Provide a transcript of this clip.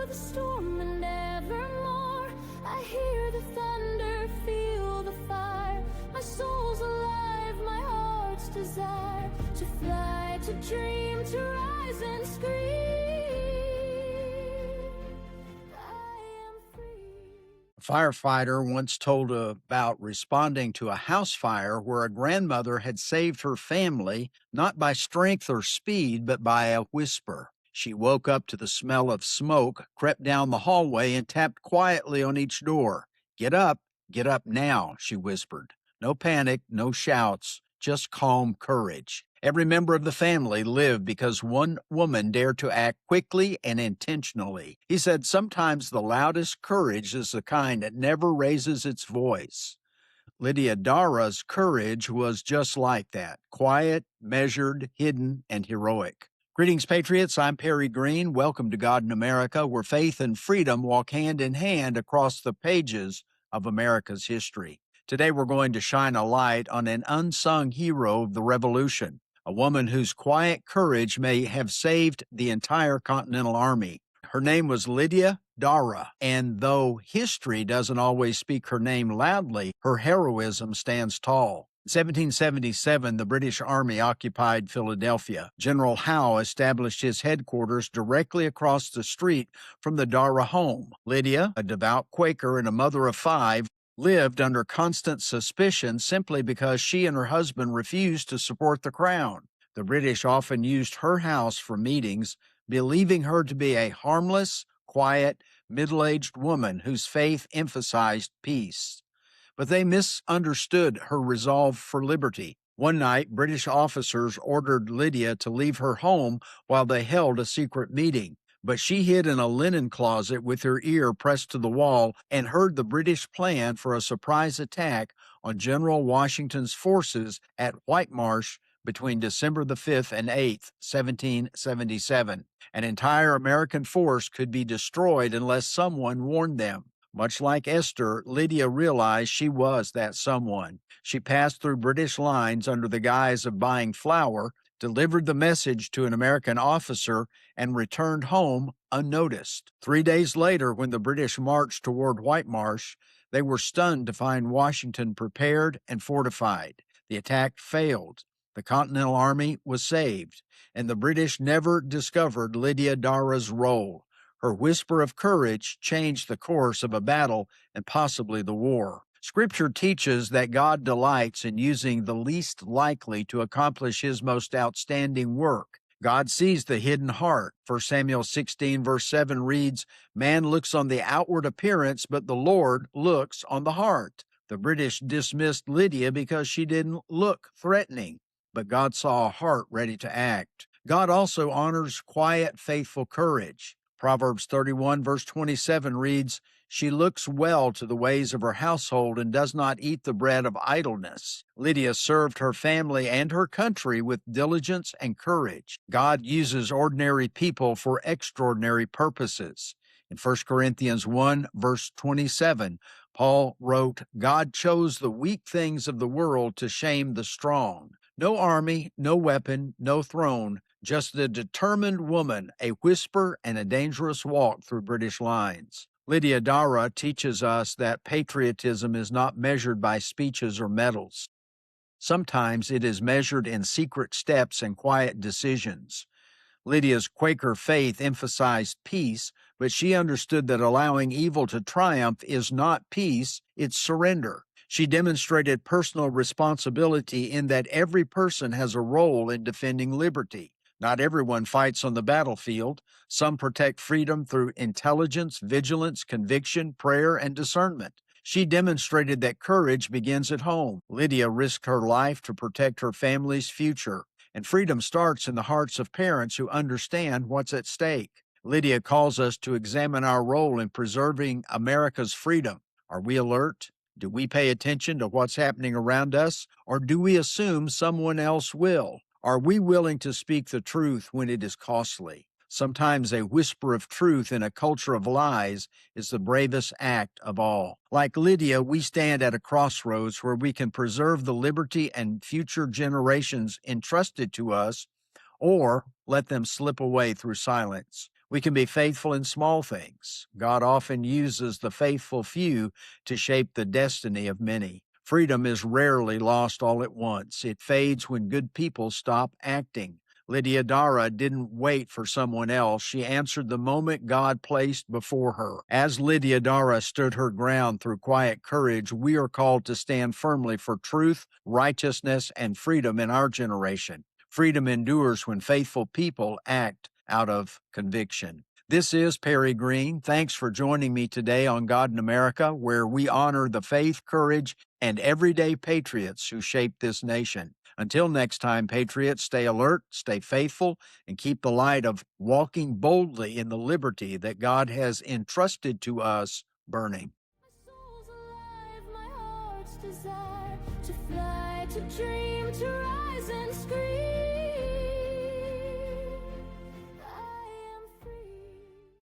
the storm and evermore. I hear the thunder, feel the fire. My soul's alive, my heart's desire to fly, to dream, to rise and scream. I am free. A firefighter once told about responding to a house fire where a grandmother had saved her family not by strength or speed, but by a whisper. She woke up to the smell of smoke, crept down the hallway, and tapped quietly on each door. Get up now," she whispered. No panic, no shouts, just calm courage. Every member of the family lived because one woman dared to act quickly and intentionally. He said, "Sometimes the loudest courage is the kind that never raises its voice." Lydia Darragh's courage was just like that, quiet, measured, hidden, and heroic. Greetings, Patriots. I'm Perry Greene. Welcome to God in America, where faith and freedom walk hand in hand across the pages of America's history. Today, we're going to shine a light on an unsung hero of the Revolution, a woman whose quiet courage may have saved the entire Continental Army. Her name was Lydia Darragh, and though history doesn't always speak her name loudly, her heroism stands tall. In 1777, the British Army occupied Philadelphia. General Howe established his headquarters directly across the street from the Darragh home. Lydia, a devout Quaker and a mother of 5, lived under constant suspicion simply because she and her husband refused to support the crown. The British often used her house for meetings, believing her to be a harmless, quiet, middle-aged woman whose faith emphasized peace. But they misunderstood her resolve for liberty. One night, British officers ordered Lydia to leave her home while they held a secret meeting. But she hid in a linen closet with her ear pressed to the wall and heard the British plan for a surprise attack on General Washington's forces at White Marsh between December the 5th and 8th, 1777. An entire American force could be destroyed unless someone warned them. Much like Esther, Lydia realized she was that someone. She passed through British lines under the guise of buying flour, delivered the message to an American officer, and returned home unnoticed. 3 days later, when the British marched toward White Marsh, they were stunned to find Washington prepared and fortified. The attack failed. The Continental Army was saved, and the British never discovered Lydia Darragh's role. Her whisper of courage changed the course of a battle and possibly the war. Scripture teaches that God delights in using the least likely to accomplish his most outstanding work. God sees the hidden heart. 1 Samuel 16 verse 7 reads, "Man looks on the outward appearance, but the Lord looks on the heart." The British dismissed Lydia because she didn't look threatening, but God saw a heart ready to act. God also honors quiet, faithful courage. Proverbs 31 verse 27 reads, "She looks well to the ways of her household and does not eat the bread of idleness." Lydia served her family and her country with diligence and courage. God uses ordinary people for extraordinary purposes. In 1 Corinthians 1 verse 27, Paul wrote, "God chose the weak things of the world to shame the strong." No army, no weapon, no throne, just a determined woman, a whisper, and a dangerous walk through British lines. Lydia Darragh teaches us that patriotism is not measured by speeches or medals. Sometimes it is measured in secret steps and quiet decisions. Lydia's Quaker faith emphasized peace, but she understood that allowing evil to triumph is not peace, it's surrender. She demonstrated personal responsibility in that every person has a role in defending liberty. Not everyone fights on the battlefield. Some protect freedom through intelligence, vigilance, conviction, prayer, and discernment. She demonstrated that courage begins at home. Lydia risked her life to protect her family's future. And freedom starts in the hearts of parents who understand what's at stake. Lydia calls us to examine our role in preserving America's freedom. Are we alert? Do we pay attention to what's happening around us? Or do we assume someone else will? Are we willing to speak the truth when it is costly? Sometimes a whisper of truth in a culture of lies is the bravest act of all. Like Lydia, we stand at a crossroads where we can preserve the liberty and future generations entrusted to us, or let them slip away through silence. We can be faithful in small things. God often uses the faithful few to shape the destiny of many. Freedom is rarely lost all at once. It fades when good people stop acting. Lydia Darragh didn't wait for someone else. She answered the moment God placed before her. As Lydia Darragh stood her ground through quiet courage, we are called to stand firmly for truth, righteousness, and freedom in our generation. Freedom endures when faithful people act out of conviction. This is Perry Greene. Thanks for joining me today on God in America, where we honor the faith, courage, and everyday patriots who shaped this nation. Until next time, patriots, stay alert, stay faithful, and keep the light of walking boldly in the liberty that God has entrusted to us burning. My soul's alive, my heart's desire to fly, to dream.